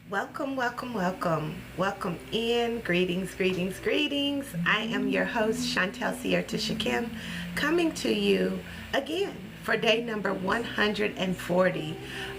Welcome, welcome, welcome. Welcome in. Greetings, greetings, greetings. I am your host, Chantel Sierta Shakim, coming to you again for day number 140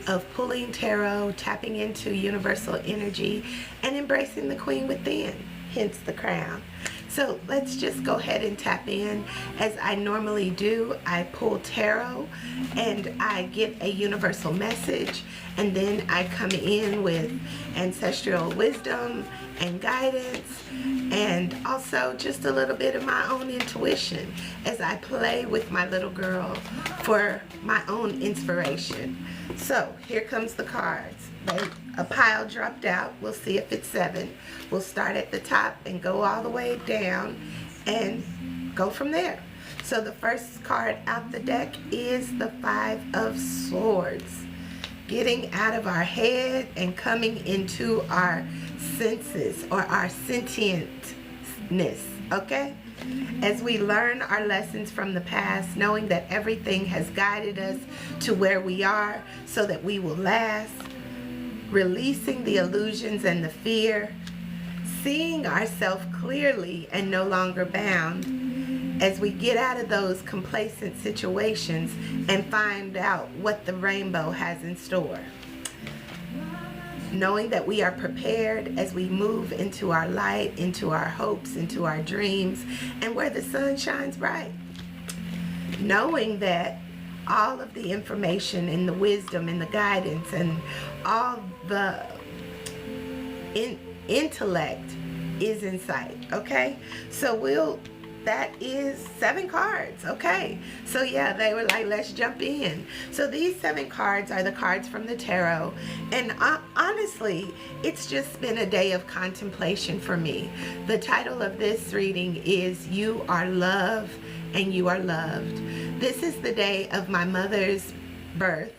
of pulling tarot, tapping into universal energy, and embracing the queen within, hence the crown. So let's just go ahead and tap in. As I normally do, I pull tarot and I get a universal message, and then I come in with ancestral wisdom and guidance, and also just a little bit of my own intuition as I play with my little girl for my own inspiration. So here comes the cards. A pile dropped out. We'll see if it's 7. We'll start at the top and go all the way down and go from there. So the first card out the deck is the 5 of Swords. Getting out of our head and coming into our senses, or our sentientness, okay? As we learn our lessons from the past, knowing that everything has guided us to where we are so that we will last, releasing the illusions and the fear, seeing ourselves clearly and no longer bound as we get out of those complacent situations and find out what the rainbow has in store. Knowing that we are prepared as we move into our light, into our hopes, into our dreams, and where the sun shines bright. Knowing that all of the information and the wisdom and the guidance and all the intellect is in sight, okay? So that is 7 cards, okay? So yeah, they were like, let's jump in. So these 7 cards are the cards from the tarot, and honestly, it's just been a day of contemplation for me. The title of this reading is You Are Love and You Are Loved. This is the day of my mother's birth,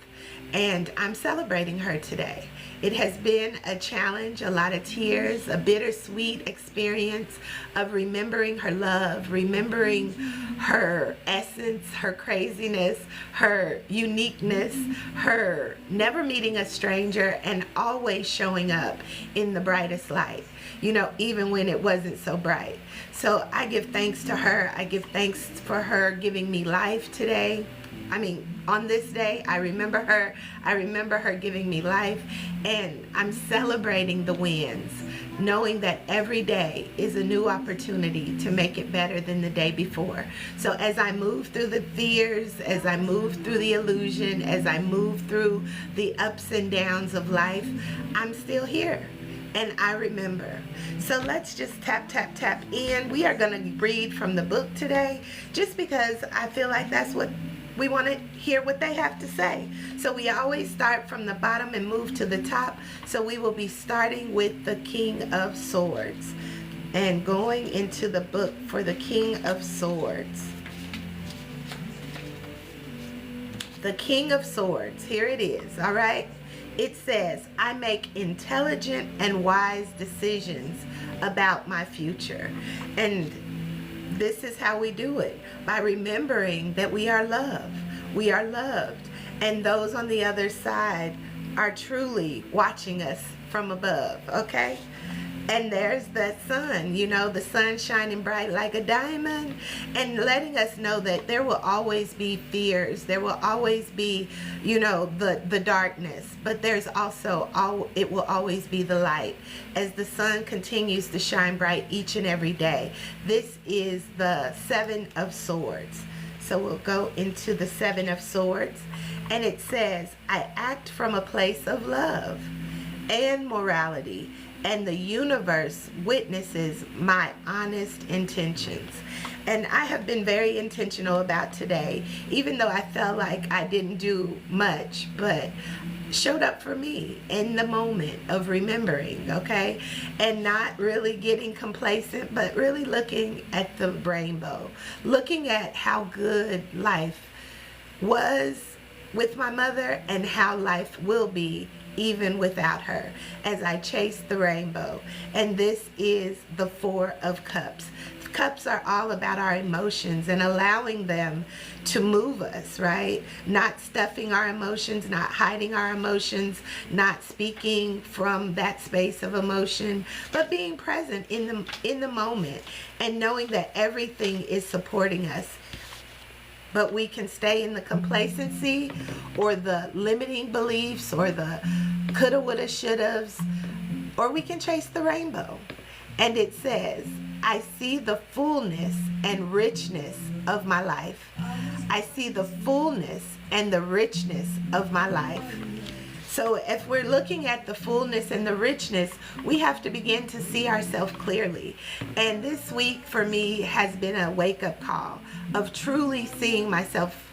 and I'm celebrating her today. It has been a challenge, a lot of tears, a bittersweet experience of remembering her love, remembering her essence, her craziness, her uniqueness, her never meeting a stranger and always showing up in the brightest light, you know, even when it wasn't so bright. So I give thanks to her. I give thanks for her giving me life today. On this day, I remember her. I remember her giving me life, and I'm celebrating the wins, knowing that every day is a new opportunity to make it better than the day before. So as I move through the fears, as I move through the illusion, as I move through the ups and downs of life, I'm still here. And I remember. So let's just tap in. We are going to read from the book today, just because I feel like that's what we want to hear, what they have to say. So we always start from the bottom and move to the top. So we will be starting with the King of Swords and going into the book for the King of Swords. The King of Swords, here it is, all right? It says, I make intelligent and wise decisions about my future. And this is how we do it, by remembering that we are loved. We are loved. And those on the other side are truly watching us from above, okay? And there's that sun, you know, the sun shining bright like a diamond, and letting us know that there will always be fears. There will always be, you know, the darkness, but there's also, it will always be the light as the sun continues to shine bright each and every day. This is the 7 of Swords. So we'll go into the 7 of Swords, and it says, I act from a place of love and morality, and the universe witnesses my honest intentions. And I have been very intentional about today, even though I felt like I didn't do much, but showed up for me in the moment of remembering, okay? And not really getting complacent, but really looking at the rainbow, looking at how good life was with my mother and how life will be even without her, as I chase the rainbow. And this is the 4 of Cups. Cups are all about our emotions and allowing them to move us, right? Not stuffing our emotions, not hiding our emotions, not speaking from that space of emotion, but being present in the moment and knowing that everything is supporting us. But we can stay in the complacency or the limiting beliefs or the coulda, woulda, shouldas, or we can chase the rainbow. And it says, I see the fullness and richness of my life. I see the fullness and the richness of my life. So if we're looking at the fullness and the richness, we have to begin to see ourselves clearly. And this week for me has been a wake-up call of truly seeing myself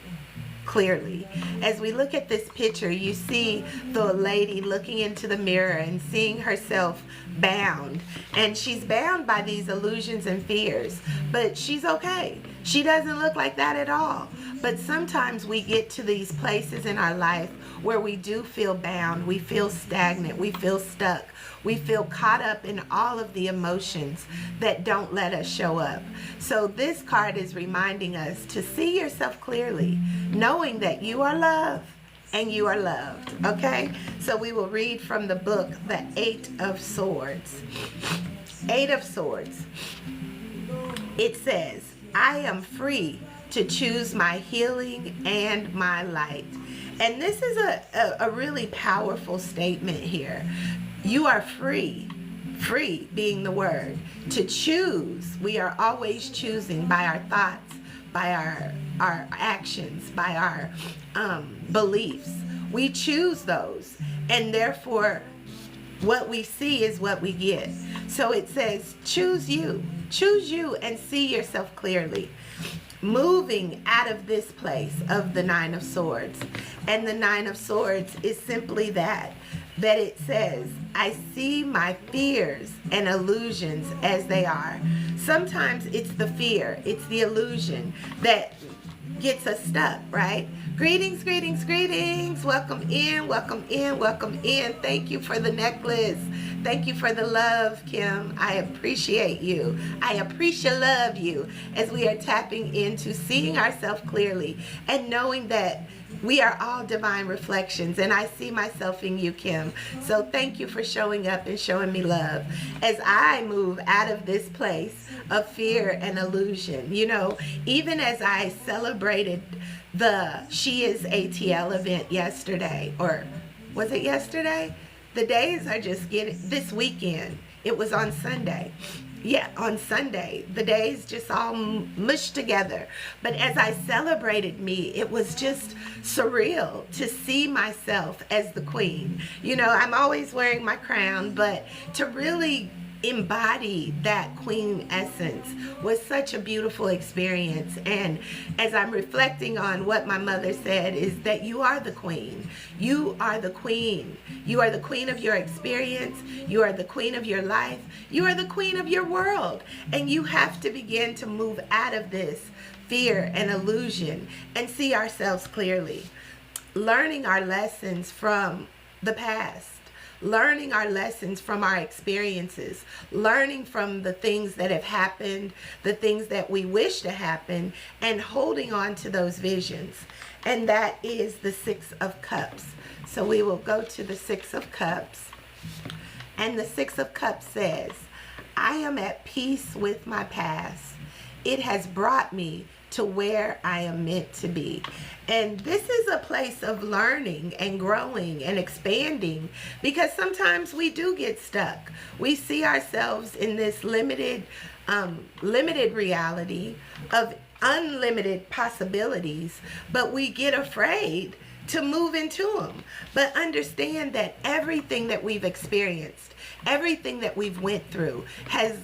clearly. As we look at this picture, you see the lady looking into the mirror and seeing herself bound. And she's bound by these illusions and fears, but she's okay. She doesn't look like that at all. But sometimes we get to these places in our life where we do feel bound, we feel stagnant, we feel stuck. We feel caught up in all of the emotions that don't let us show up. So this card is reminding us to see yourself clearly, knowing that you are loved and you are loved, okay? So we will read from the book, The Eight of Swords. Eight of Swords. It says, I am free to choose my healing and my light. And this is a really powerful statement here. You are free, free being the word, to choose. We are always choosing by our thoughts, by our actions, by our beliefs. We choose those, and therefore what we see is what we get. So it says, choose you and see yourself clearly. Moving out of this place of the Nine of Swords. And the Nine of Swords is simply that it says, I see my fears and illusions as they are. Sometimes it's the fear, it's the illusion that gets us stuck, right? Greetings, greetings, greetings. Welcome in, welcome in, welcome in. Thank you for the necklace. Thank you for the love, Kim. I appreciate you. I appreciate love you as we are tapping into seeing ourselves clearly and knowing that we are all divine reflections, and I see myself in you, Kim. So thank you for showing up and showing me love as I move out of this place of fear and illusion. You know, even as I celebrated the She Is ATL event yesterday, or was it yesterday? The days are just getting, this weekend, it was on Sunday. Yeah, on Sunday, the days just all mushed together. But as I celebrated me, it was just surreal to see myself as the queen. You know, I'm always wearing my crown, but to really embody that queen essence was such a beautiful experience. And as I'm reflecting on what my mother said, is that you are the queen. You are the queen. You are the queen of your experience. You are the queen of your life. You are the queen of your world. And you have to begin to move out of this fear and illusion and see ourselves clearly. Learning our lessons from the past. Learning our lessons from our experiences, learning from the things that have happened, the things that we wish to happen, and holding on to those visions. And that is the Six of Cups. So we will go to the Six of Cups. And the Six of Cups says, I am at peace with my past. It has brought me to where I am meant to be. And this is a place of learning and growing and expanding, because sometimes we do get stuck. We see ourselves in this limited reality of unlimited possibilities, but we get afraid to move into them. But understand that everything that we've experienced, everything that we've went through has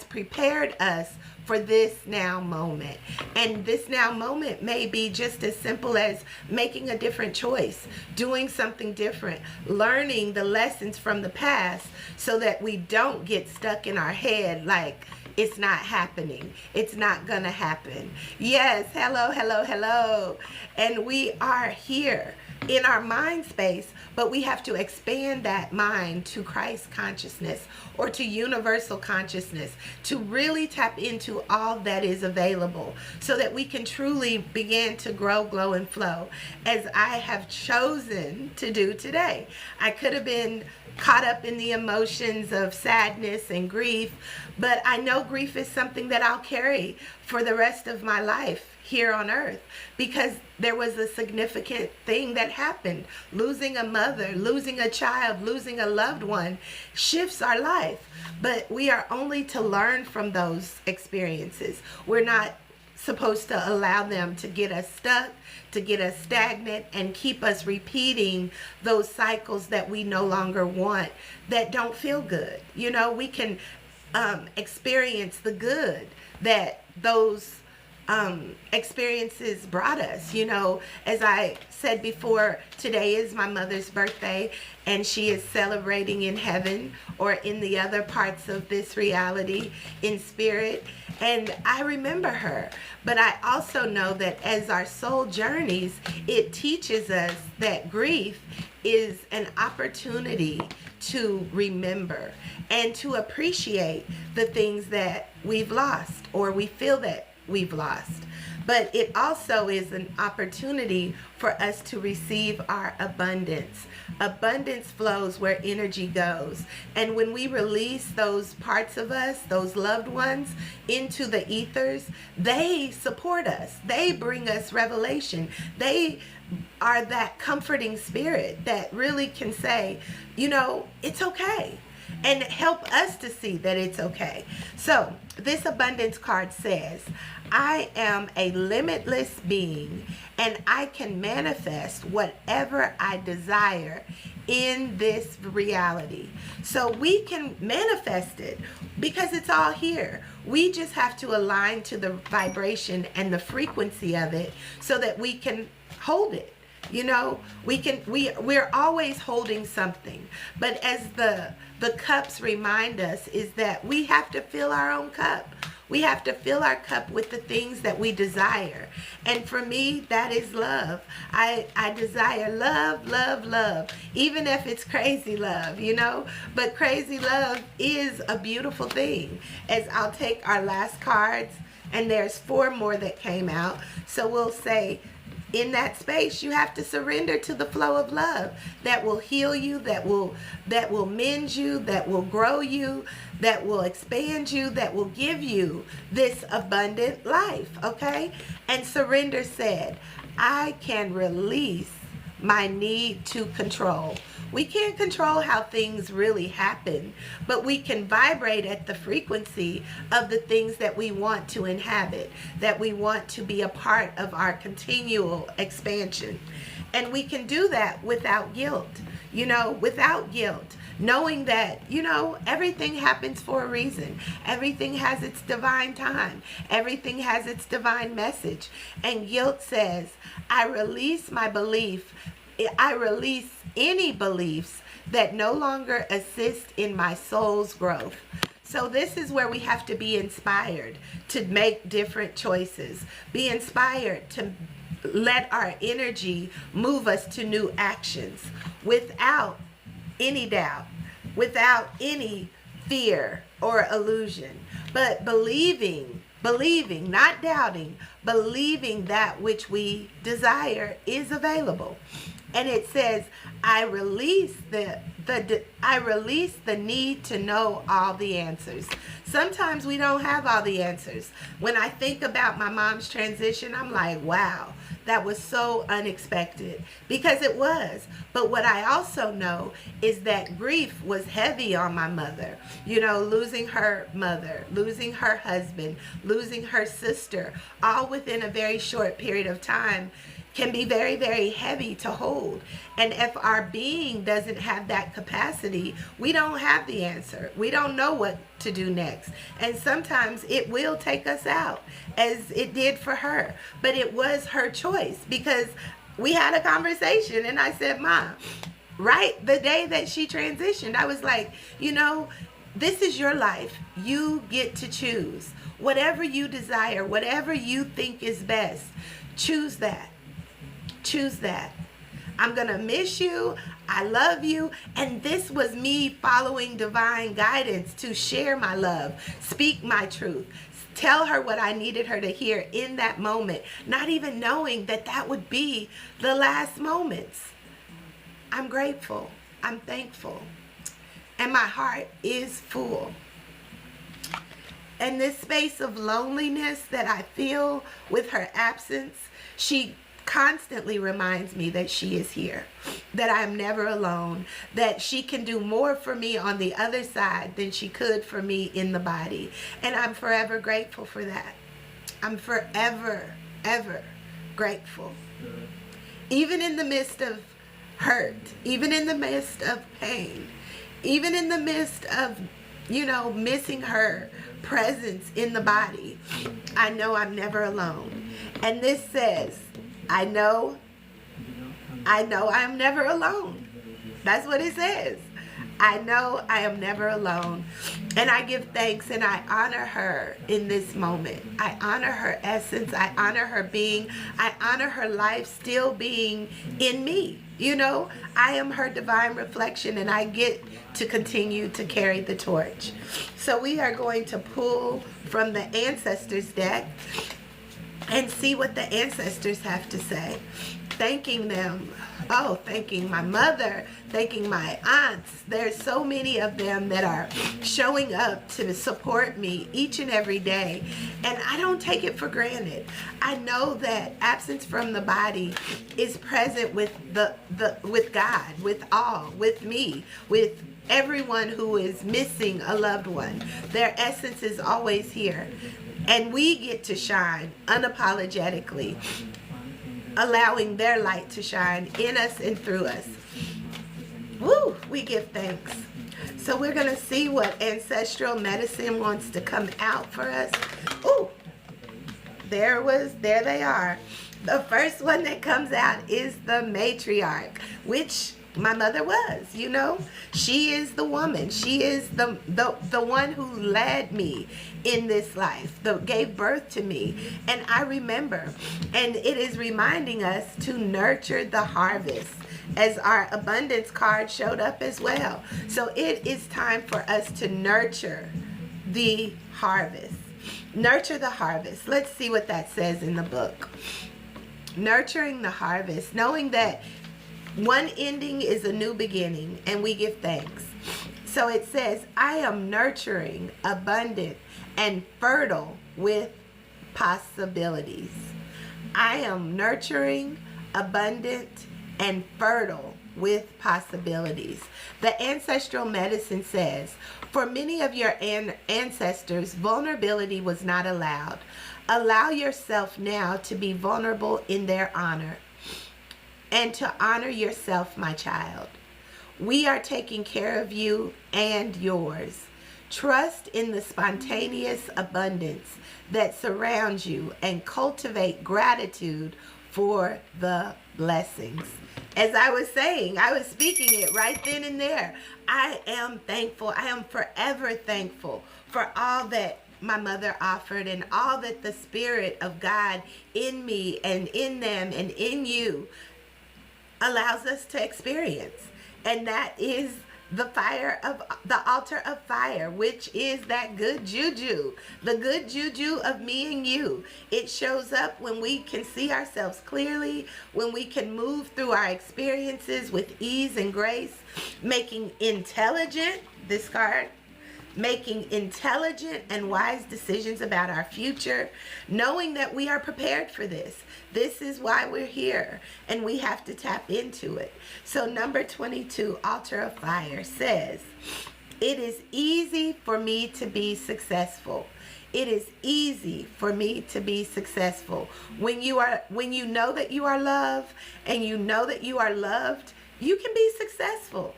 prepared us for this now moment. And this now moment may be just as simple as making a different choice, doing something different, learning the lessons from the past so that we don't get stuck in our head like it's not happening, it's not gonna happen. Yes, hello, hello, hello. And we are here in our mind space, but we have to expand that mind to Christ consciousness or to universal consciousness to really tap into all that is available so that we can truly begin to grow, glow, and flow as I have chosen to do today. I could have been caught up in the emotions of sadness and grief, but I know grief is something that I'll carry for the rest of my life here on earth, because there was a significant thing that happened. Losing a mother, losing a child, losing a loved one shifts our life, but we are only to learn from those experiences. We're not supposed to allow them to get us stuck, to get us stagnant, and keep us repeating those cycles that we no longer want, that don't feel good. You know, we can experience the good that those experiences brought us. You know, as I said before, today is my mother's birthday, and she is celebrating in heaven or in the other parts of this reality in spirit, and I remember her. But I also know that as our soul journeys, it teaches us that grief is an opportunity to remember and to appreciate the things that we've lost or we feel that we've lost. But it also is an opportunity for us to receive our abundance. Abundance flows where energy goes. And when we release those parts of us, those loved ones, into the ethers, they support us. They bring us revelation. They are that comforting spirit that really can say, you know, it's okay, and help us to see that it's okay. So this abundance card says, I am a limitless being, and I can manifest whatever I desire in this reality. So we can manifest it because it's all here. We just have to align to the vibration and the frequency of it so that we can hold it. You know, we're always holding something, but as the cups remind us, is that we have to fill our own cup. We have to fill our cup with the things that we desire. And for me, that is love. I desire love, love, love, even if it's crazy love, you know. But crazy love is a beautiful thing. As I'll take our last cards, and there's 4 more that came out. So we'll say, in that space, you have to surrender to the flow of love that will heal you, that will mend you, that will grow you, that will expand you, that will give you this abundant life, okay? And surrender said, I can release my need to control. We can't control how things really happen, but we can vibrate at the frequency of the things that we want to inhabit, that we want to be a part of our continual expansion. And we can do that without guilt, you know, without guilt, knowing that, you know, everything happens for a reason. Everything has its divine time. Everything has its divine message. And guilt says, I release my belief. I release any beliefs that no longer assist in my soul's growth. So this is where we have to be inspired to make different choices. Be inspired to let our energy move us to new actions without any doubt, without any fear or illusion, but believing, not doubting, believing that which we desire is available. And it says, I release the need to know all the answers. Sometimes we don't have all the answers. When I think about my mom's transition, I'm like, wow, that was so unexpected, because it was. But what I also know is that grief was heavy on my mother. You know, losing her mother, losing her husband, losing her sister, all within a very short period of time, can be very, very heavy to hold. And if our being doesn't have that capacity, we don't have the answer. We don't know what to do next. And sometimes it will take us out, as it did for her. But it was her choice, because we had a conversation and I said, Mom, right the day that she transitioned, I was like, you know, this is your life. You get to choose. Whatever you desire, whatever you think is best, choose that. Choose that. I'm going to miss you. I love you. And this was me following divine guidance to share my love, speak my truth, tell her what I needed her to hear in that moment, not even knowing that that would be the last moments. I'm grateful. I'm thankful. And my heart is full. And this space of loneliness that I feel with her absence, she constantly reminds me that she is here, that I am never alone, that she can do more for me on the other side than she could for me in the body. And I'm forever grateful for that. I'm forever, ever grateful. Even in the midst of hurt, even in the midst of pain, even in the midst of, missing her presence in the body, I know I'm never alone. And this says, I know I am never alone. That's what it says. I know I am never alone. And I give thanks and I honor her in this moment. I honor her essence. I honor her being. I honor her life still being in me. I am her divine reflection, and I get to continue to carry the torch. So we are going to pull from the Ancestors deck and see what the ancestors have to say. Thanking them. Oh, thanking my mother, thanking my aunts. There's so many of them that are showing up to support me each and every day. And I don't take it for granted. I know that absence from the body is present with with God, with all, with me, with everyone who is missing a loved one. Their essence is always here. And we get to shine unapologetically, allowing their light to shine in us and through us. Woo, we give thanks. So we're going to see what ancestral medicine wants to come out for us. Ooh, there they are. The first one that comes out is the matriarch, which my mother was, she is the woman. She is the one who led me in this life, that gave birth to me. And I remember, and it is reminding us to nurture the harvest, as our abundance card showed up as well. So it is time for us to nurture the harvest. Nurture the harvest. Let's see what that says in the book. Nurturing the harvest, knowing that one ending is a new beginning, and we give thanks. So it says, I am nurturing, abundant, and fertile with possibilities. I am nurturing, abundant, and fertile with possibilities. The ancestral medicine says, for many of your ancestors, vulnerability was not allowed. Allow yourself now to be vulnerable in their honor. And to honor yourself, my child. We are taking care of you and yours. Trust in the spontaneous abundance that surrounds you and cultivate gratitude for the blessings. As I was saying, I was speaking it right then and there. I am thankful. I am forever thankful for all that my mother offered and all that the Spirit of God in me and in them and in you allows us to experience. And that is the fire of the altar of fire, which is that good juju, the good juju of me and you. It shows up when we can see ourselves clearly, when we can move through our experiences with ease and grace, making intelligent, this card, making intelligent and wise decisions about our future, knowing that we are prepared for this. This is why we're here, and we have to tap into it. So number 22, Altar of Fire, says, it is easy for me to be successful. It is easy for me to be successful. When you know that you are loved and you know that you are loved, you can be successful.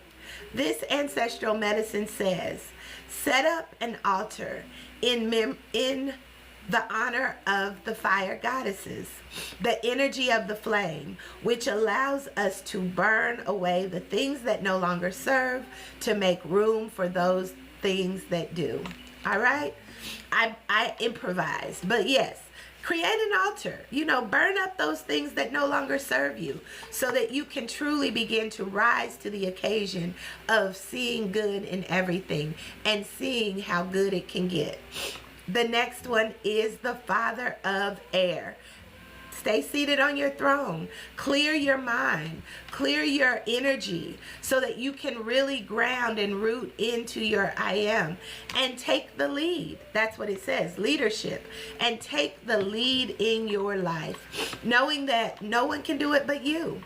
This ancestral medicine says, set up an altar in the honor of the fire goddesses, the energy of the flame, which allows us to burn away the things that no longer serve to make room for those things that do. All right? I improvised, but yes, create an altar. Burn up those things that no longer serve you, so that you can truly begin to rise to the occasion of seeing good in everything and seeing how good it can get. The next one is the Father of Air. Stay seated on your throne. Clear your mind. Clear your energy so that you can really ground and root into your I am and take the lead. That's what it says, leadership. And take the lead in your life, knowing that no one can do it but you.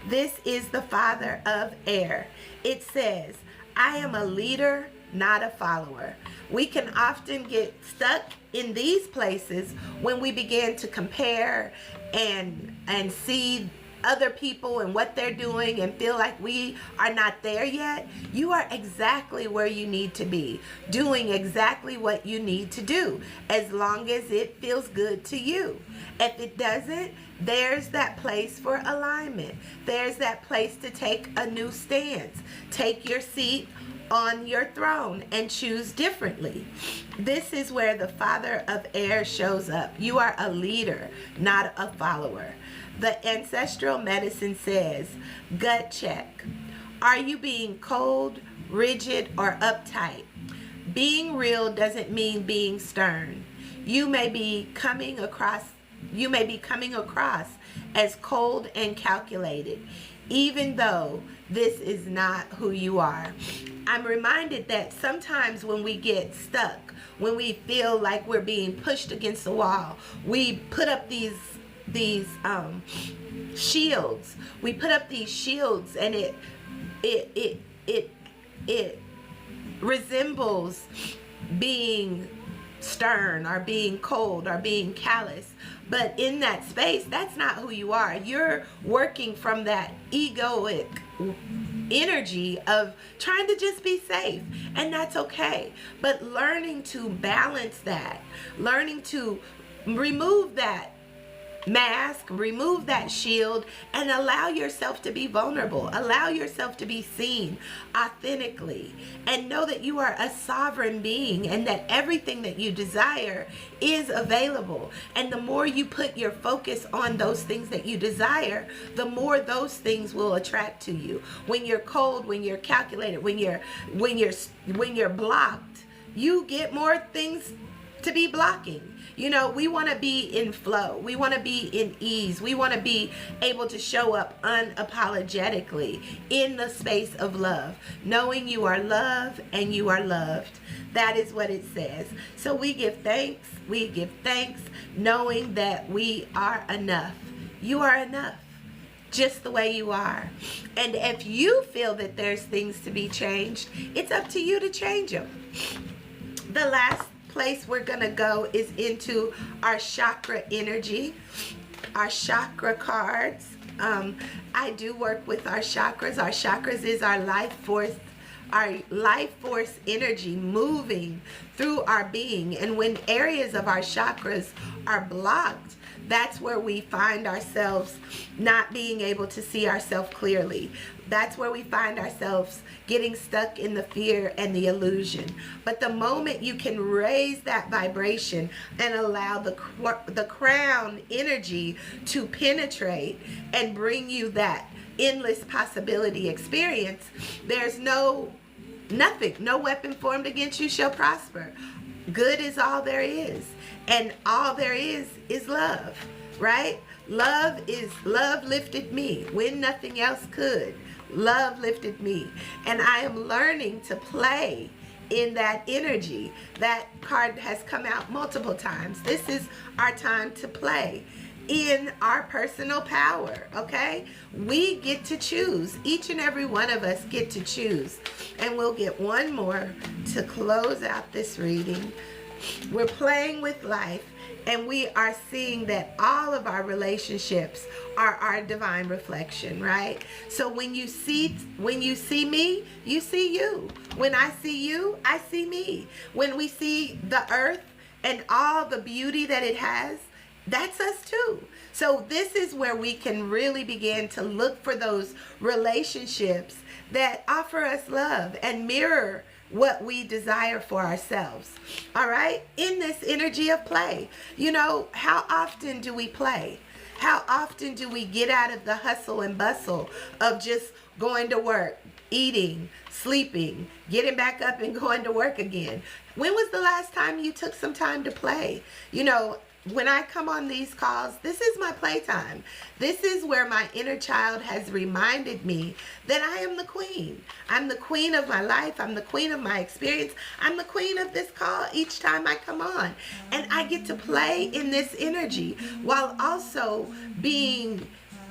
This is the Father of Air. It says, I am a leader, not a follower. We can often get stuck in these places when we begin to compare and see other people and what they're doing and feel like we are not there yet. You are exactly where you need to be, doing exactly what you need to do, as long as it feels good to you. If it doesn't, there's that place for alignment. There's that place to take a new stance. Take your seat on your throne and choose differently. This is where the Father of Air shows up. You are a leader, not a follower. The ancestral medicine says, gut check. Are you being cold, rigid, or uptight? Being real doesn't mean being stern. You may be coming across as cold and calculated, even though this is not who you are. I'm reminded that sometimes when we get stuck, when we feel like we're being pushed against the wall, we put up these shields. We put up these shields, and it resembles being stern or being cold or being callous. But in that space, that's not who you are. You're working from that egoic energy of trying to just be safe, and that's okay. But learning to balance that, learning to remove that mask, remove that shield, and allow yourself to be vulnerable. Allow yourself to be seen authentically, and know that you are a sovereign being and that everything that you desire is available. And the more you put your focus on those things that you desire, the more those things will attract to you. When you're cold, when you're calculated, when you're blocked, you get more things to be blocking. We want to be in flow. We want to be in ease. We want to be able to show up unapologetically in the space of love, knowing you are loved and you are loved. That is what it says. So we give thanks. We give thanks knowing that we are enough. You are enough, just the way you are. And if you feel that there's things to be changed, it's up to you to change them. The last place we're gonna go is into our chakra energy, our chakra cards. I do work with our chakras. Our chakras is our life force energy moving through our being. And when areas of our chakras are blocked, that's where we find ourselves not being able to see ourselves clearly. That's where we find ourselves getting stuck in the fear and the illusion. But the moment you can raise that vibration and allow the crown energy to penetrate and bring you that endless possibility experience, there's nothing, no weapon formed against you shall prosper. Good is all there is, and all there is love, right? Love lifted me when nothing else could. Love lifted me, and I am learning to play in that energy. That card has come out multiple times. This is our time to play in our personal power, okay? We get to choose. Each and every one of us get to choose. And we'll get one more to close out this reading. We're playing with life, and we are seeing that all of our relationships are our divine reflection, right? So when you see me, you see you. When I see you, I see me. When we see the earth and all the beauty that it has, that's us too. So this is where we can really begin to look for those relationships that offer us love and mirror what we desire for ourselves. All right? In this energy of play. You know, how often do we play? How often do we get out of the hustle and bustle of just going to work, eating, sleeping, getting back up and going to work again? When was the last time you took some time to play? You know, when I come on these calls, this is my playtime. This is where my inner child has reminded me that I am the queen. I'm the queen of my life. I'm the queen of my experience. I'm the queen of this call each time I come on. And I get to play in this energy while also being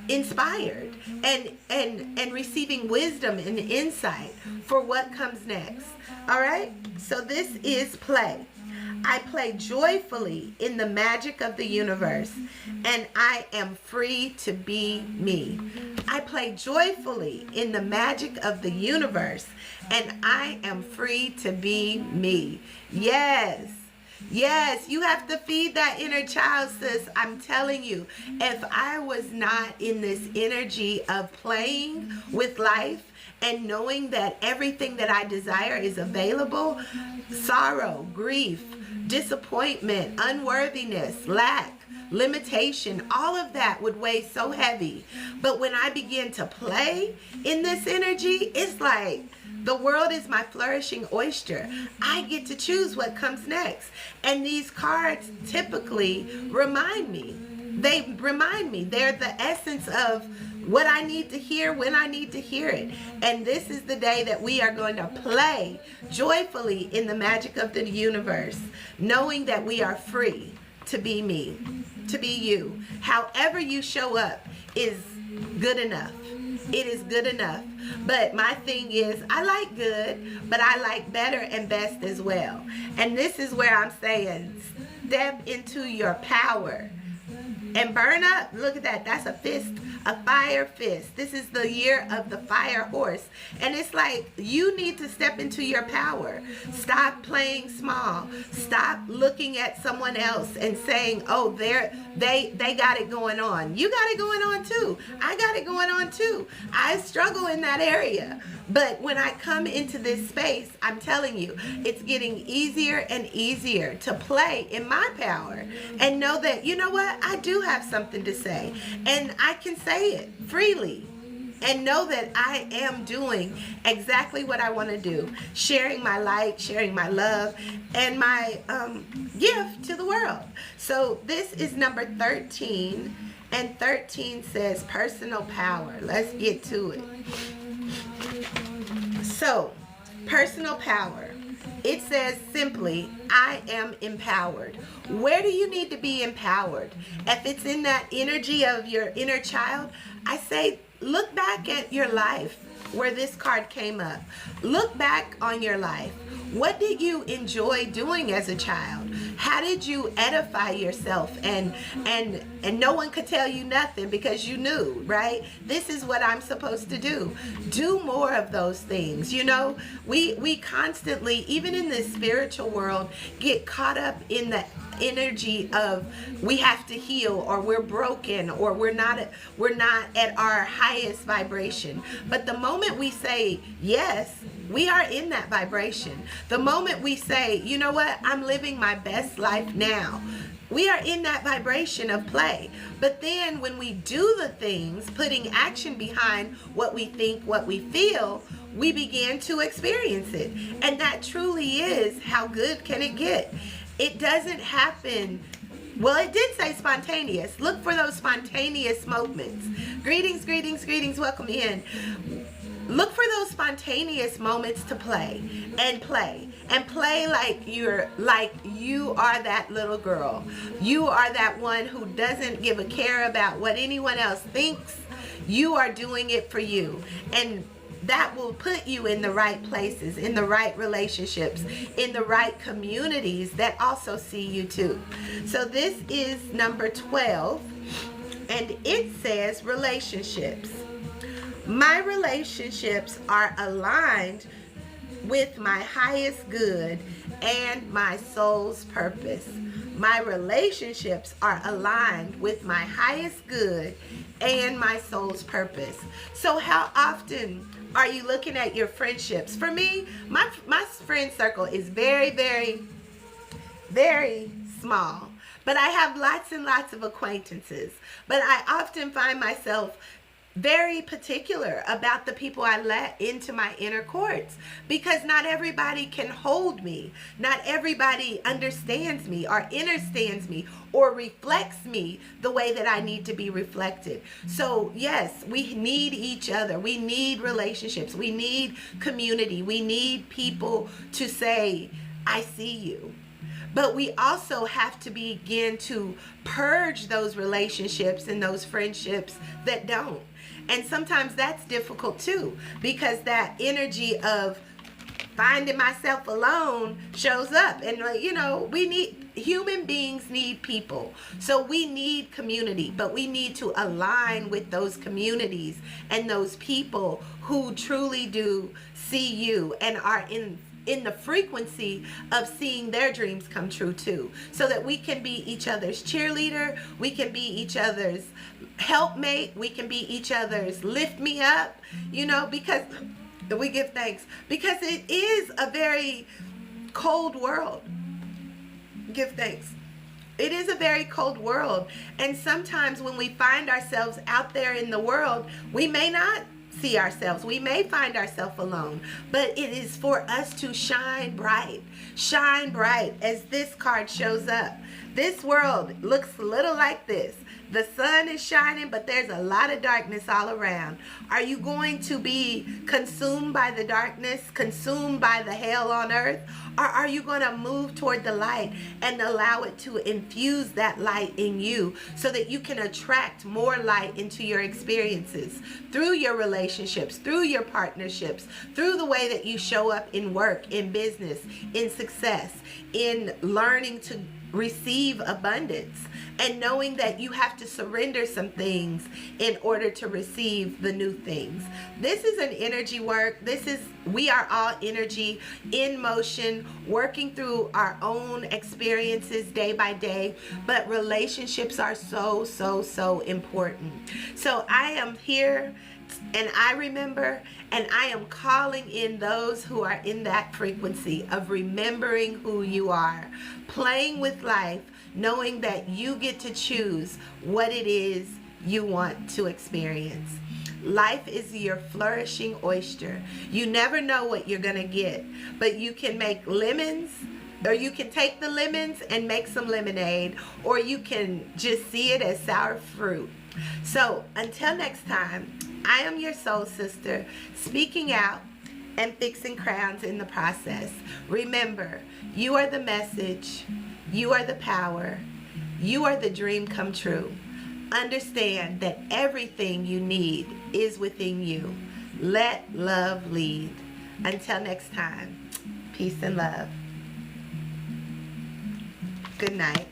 inspired and receiving wisdom and insight for what comes next. All right? So this is play. I play joyfully in the magic of the universe, and I am free to be me. I play joyfully in the magic of the universe, and I am free to be me. Yes. Yes, you have to feed that inner child, sis. I'm telling you, if I was not in this energy of playing with life and knowing that everything that I desire is available, sorrow, grief, disappointment, unworthiness, lack, limitation, all of that would weigh so heavy. But when I begin to play in this energy, it's like the world is my flourishing oyster. I get to choose what comes next. And these cards typically remind me. They remind me. They're the essence of what I need to hear when I need to hear it. And this is the day that we are going to play joyfully in the magic of the universe, knowing that we are free to be me, to be you. However you show up is good enough. It is good enough. But my thing is, I like good, but I like better and best as well. And this is where I'm saying, step into your power and burn up. Look at that. That's a fist, a fire fist. This is the year of the fire horse. And it's like, you need to step into your power. Stop playing small. Stop looking at someone else and saying, oh, they got it going on. You got it going on too. I got it going on too. I struggle in that area. But when I come into this space, I'm telling you, it's getting easier and easier to play in my power and know that, you know what, I do have something to say and I can say it freely and know that I am doing exactly what I want to do, sharing my light, sharing my love, and my gift to the world. So this is number 13, and 13 says personal power. Let's get to it. So, personal power. It says simply, I am empowered. Where do you need to be empowered? If it's in that energy of your inner child, I say, look back at your life where this card came up. Look back on your life. What did you enjoy doing as a child? How did you edify yourself? And no one could tell you nothing because you knew, right? This is what I'm supposed to do. Do more of those things. You know, we constantly, even in this spiritual world, get caught up in the energy of we have to heal, or we're broken, or we're not at our highest vibration. But the moment we say yes, we are in that vibration. The moment we say, you know what, I'm living my best life now, we are in that vibration of play. But then when we do the things, putting action behind what we think, what we feel, we begin to experience it. And that truly is how good can it get. It doesn't happen. Well, it did say spontaneous. Look for those spontaneous moments. Greetings, greetings, greetings. Welcome in. Look for those spontaneous moments to play and play like you are that little girl. You are that one who doesn't give a care about what anyone else thinks. You are doing it for you, and that will put you in the right places, in the right relationships, in the right communities that also see you too. So this is number 12, and it says relationships. My relationships are aligned with my highest good and my soul's purpose. My relationships are aligned with my highest good and my soul's purpose. So how often Are you looking at your friendships? For me, my friend circle is very, very, very small. But I have lots and lots of acquaintances. But I often find myself very particular about the people I let into my inner courts, because not everybody can hold me. Not everybody understands me or understands me or reflects me the way that I need to be reflected. So yes, we need each other. We need relationships. We need community. We need people to say, I see you. But we also have to begin to purge those relationships and those friendships that don't. And sometimes that's difficult too, because that energy of finding myself alone shows up. And human beings need people. So we need community, but we need to align with those communities and those people who truly do see you and are in the frequency of seeing their dreams come true too, so that we can be each other's cheerleader, we can be each other's helpmate, we can be each other's lift me up, because we give thanks, because it is a very cold world. Give thanks. It is a very cold world, and sometimes when we find ourselves out there in the world, we may not see ourselves. We may find ourselves alone, but it is for us to shine bright as this card shows up. This world looks a little like this. The sun is shining, but there's a lot of darkness all around. Are you going to be consumed by the darkness, consumed by the hell on earth? Or are you going to move toward the light and allow it to infuse that light in you so that you can attract more light into your experiences through your relationships, through your partnerships, through the way that you show up in work, in business, in success, in learning to receive abundance, and knowing that you have to surrender some things in order to receive the new things. This is an energy work. We are all energy in motion, working through our own experiences day by day, but relationships are so, so, so important. So I am here, and I remember, and I am calling in those who are in that frequency of remembering who you are, playing with life, knowing that you get to choose what it is you want to experience. Life is your flourishing oyster. You never know what you're going to get, but you can make lemons, or you can take the lemons and make some lemonade, or you can just see it as sour fruit. So until next time, I am your soul sister, speaking out and fixing crowns in the process. Remember, you are the message, you are the power, you are the dream come true. Understand that everything you need is within you. Let love lead. Until next time, peace and love. Good night.